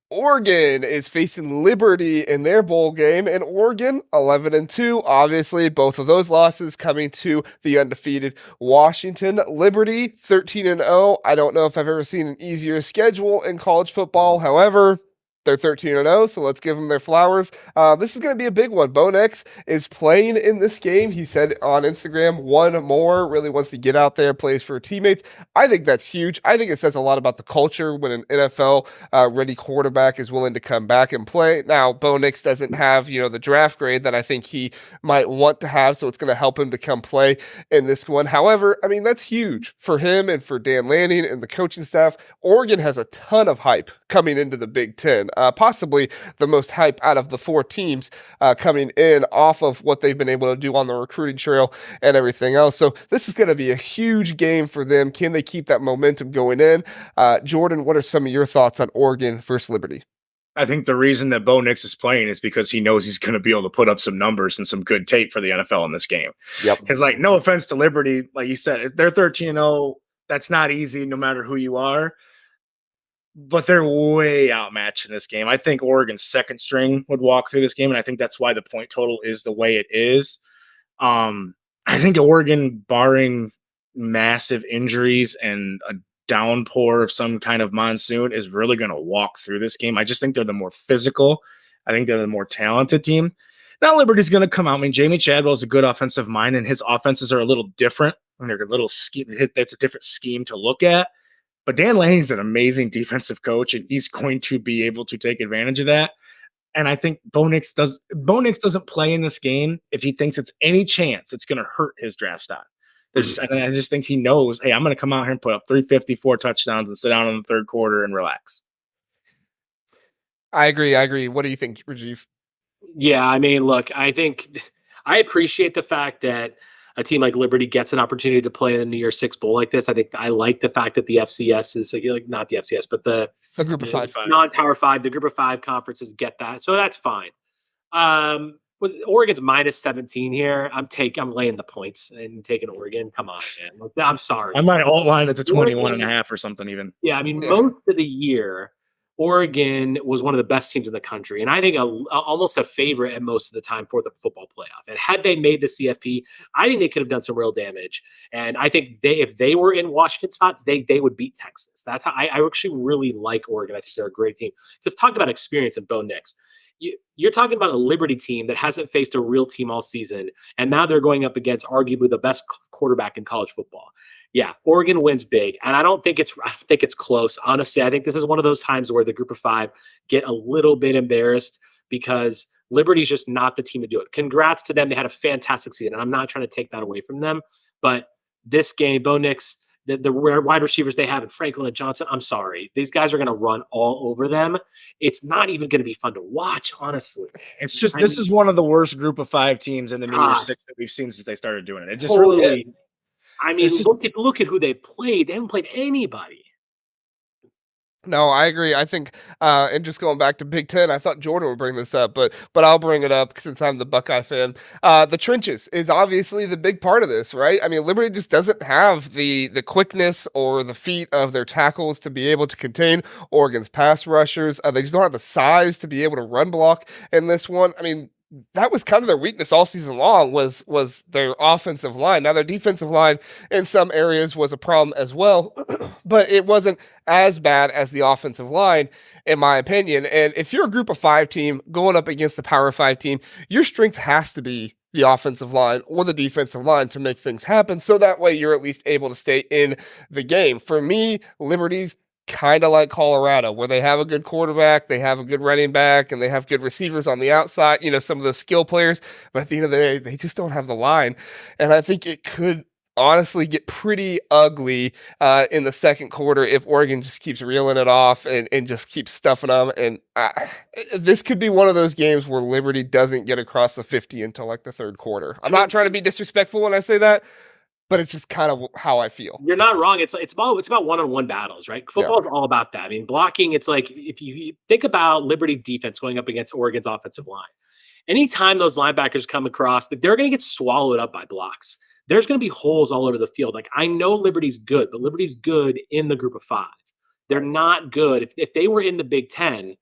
Oregon is facing Liberty in their bowl game, and Oregon 11-2. Obviously, both of those losses coming to the undefeated Washington. Liberty 13-0. I don't know if I've ever seen an easier schedule in college football. However, they're 13-0, so let's give them their flowers. This is going to be a big one. Bo Nix is playing in this game. He said on Instagram, one more, really wants to get out there, plays for teammates. I think that's huge. I think it says a lot about the culture when an NFL ready quarterback is willing to come back and play. Now, Bo Nix doesn't have, the draft grade that I think he might want to have, so it's going to help him to come play in this one. However, I mean, that's huge for him and for Dan Lanning and the coaching staff. Oregon has a ton of hype coming into the Big Ten, possibly the most hype out of the four teams coming in off of what they've been able to do on the recruiting trail and everything else. So this is going to be a huge game for them. Can they keep that momentum going in? Jordan, what are some of your thoughts on Oregon versus Liberty? I think the reason that Bo Nix is playing is because he knows he's going to be able to put up some numbers and some good tape for the NFL in this game. Yep. Because, no offense to Liberty, like you said, they're 13-0. That's not easy no matter who you are. But they're way outmatched in this game. I think Oregon's second string would walk through this game, and I think that's why the point total is the way it is. I think Oregon, barring massive injuries and a downpour of some kind of monsoon, is really going to walk through this game. I just think they're the more physical. I think they're the more talented team. Now Liberty's going to come out. I mean, Jamie Chadwell is a good offensive mind, and his offenses are a little different. And they're a little scheme. It's a different scheme to look at. But Dan Lanning's an amazing defensive coach, and he's going to be able to take advantage of that. And I think Bo Nix doesn't play in this game if he thinks it's any chance it's going to hurt his draft stock. And I just think he knows, hey, I'm going to come out here and put up 354 touchdowns and sit down in the third quarter and relax. I agree. What do you think, Rajiv? Yeah, I mean, look, I think I appreciate the fact that a team like Liberty gets an opportunity to play in the New Year's Six Bowl like this. I think I like the fact that the FCS is not the FCS, but the Group of Five, non-Power Five, the Group of Five conferences get that, so that's fine. With Oregon's minus 17 here, I'm laying the points and taking Oregon. Come on, man. I'm sorry. I might alt line it to 21.5 or something even. Yeah, I mean, most of the year, Oregon was one of the best teams in the country, and I think almost a favorite at most of the time for the football playoff. And had they made the CFP, I think they could have done some real damage. And I think if they were in Washington spot, they would beat Texas. That's how I actually really like Oregon. I think they're a great team. Just talk about experience and Bo Nix. You're talking about a Liberty team that hasn't faced a real team all season, and now they're going up against arguably the best quarterback in college football. Yeah, Oregon wins big, and I think it's close. Honestly, I think this is one of those times where the Group of Five get a little bit embarrassed because Liberty's just not the team to do it. Congrats to them; they had a fantastic season, and I'm not trying to take that away from them. But this game, Bo Nix, the wide receivers they have in Franklin and Johnson, I'm sorry, these guys are going to run all over them. It's not even going to be fun to watch, honestly. It's just this is one of the worst Group of Five teams in the New Year's Six that we've seen since they started doing it. It just really is. I mean, look at who they played. They haven't played anybody. No, I agree. I think, and just going back to Big Ten, I thought Jordan would bring this up, but I'll bring it up since I'm the Buckeye fan. The trenches is obviously the big part of this, right? I mean, Liberty just doesn't have the quickness or the feet of their tackles to be able to contain Oregon's pass rushers. They just don't have the size to be able to run block in this one. I mean, that was kind of their weakness all season long was their offensive line. Now their defensive line in some areas was a problem as well, but it wasn't as bad as the offensive line, in my opinion. And if you're a Group of Five team going up against the Power Five team, your strength has to be the offensive line or the defensive line to make things happen. So that way you're at least able to stay in the game. For me, Liberty's kind of like Colorado, where they have a good quarterback, they have a good running back, and they have good receivers on the outside, some of those skill players. But at the end of the day, they just don't have the line. And I think it could honestly get pretty ugly in the second quarter if Oregon just keeps reeling it off and just keeps stuffing them. And this could be one of those games where Liberty doesn't get across the 50 until like the third quarter. I'm not trying to be disrespectful when I say that, but it's just kind of how I feel. You're not wrong. It's about one-on-one battles, right? Football is all about that. I mean, blocking, it's like if you think about Liberty defense going up against Oregon's offensive line, anytime those linebackers come across, they're going to get swallowed up by blocks. There's going to be holes all over the field. Like, I know Liberty's good, but Liberty's good in the Group of Five. They're not good. If they were in the Big Ten,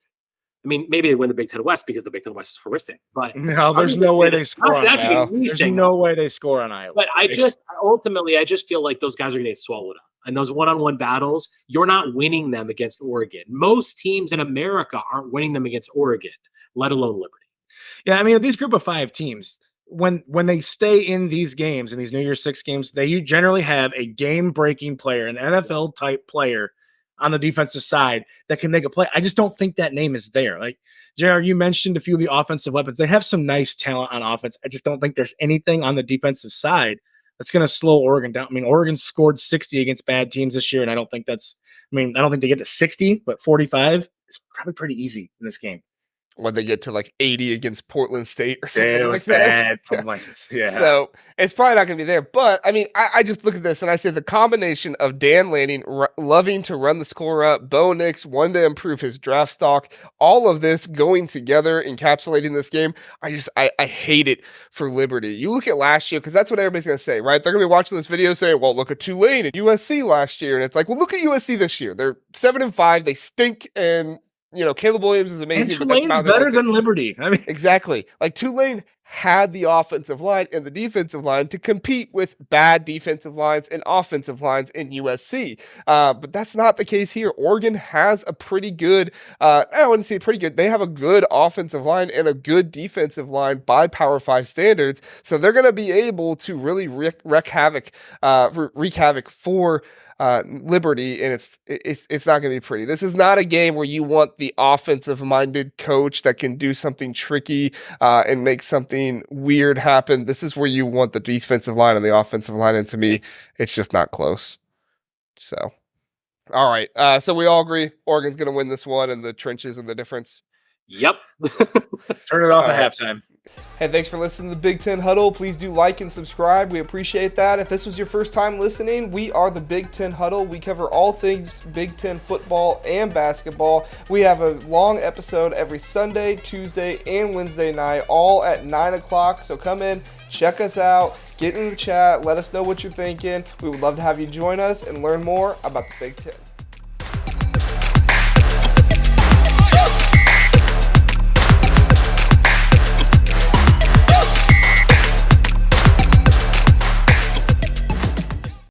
I mean, maybe they win the Big Ten West because the Big Ten West is horrific. But no, there's no way they score on Iowa. There's no way they score on Iowa. But I just feel like those guys are going to get swallowed up. And those one-on-one battles, you're not winning them against Oregon. Most teams in America aren't winning them against Oregon, let alone Liberty. Yeah, I mean, these group of 5 teams, when they stay in these games, in these New Year's 6 games, they generally have a game-breaking player, an NFL-type player on the defensive side that can make a play. I just don't think that name is there. Like, JR, you mentioned a few of the offensive weapons. They have some nice talent on offense. I just don't think there's anything on the defensive side that's going to slow Oregon down. I mean, Oregon scored 60 against bad teams this year, and I don't think they get to 60, but 45 is probably pretty easy in this game. When they get to like 80 against Portland State or something like that. Yeah. So it's probably not going to be there. But I mean, I just look at this and I say the combination of Dan Lanning loving to run the score up, Bo Nix wanting to improve his draft stock, all of this going together, encapsulating this game. I hate it for Liberty. You look at last year, because that's what everybody's going to say, right? They're going to be watching this video saying, well, look at Tulane and USC last year. And it's like, well, look at USC this year. They're 7-5. They stink, and Caleb Williams is amazing. And Tulane's better than Liberty. I mean, exactly. Like Tulane had the offensive line and the defensive line to compete with bad defensive lines and offensive lines in USC. But that's not the case here. Oregon has a pretty good, I wouldn't say pretty good. They have a good offensive line and a good defensive line by Power 5 standards. So they're going to be able to really wreak havoc for Liberty, and it's not going to be pretty. This is not a game where you want the offensive-minded coach that can do something tricky and make something weird happen. This is where you want the defensive line and the offensive line, and to me, it's just not close. So, all right. So we all agree Oregon's going to win this one, and the trenches and the difference. Yep. Turn it off at halftime. Hey, thanks for listening to the Big Ten Huddle. Please do like and subscribe. We appreciate that. If this was your first time listening, we are the Big Ten Huddle. We cover all things Big Ten football and basketball. We have a long episode every Sunday, Tuesday, and Wednesday night, all at 9 o'clock. So come in, check us out, get in the chat, let us know what you're thinking. We would love to have you join us and learn more about the Big Ten.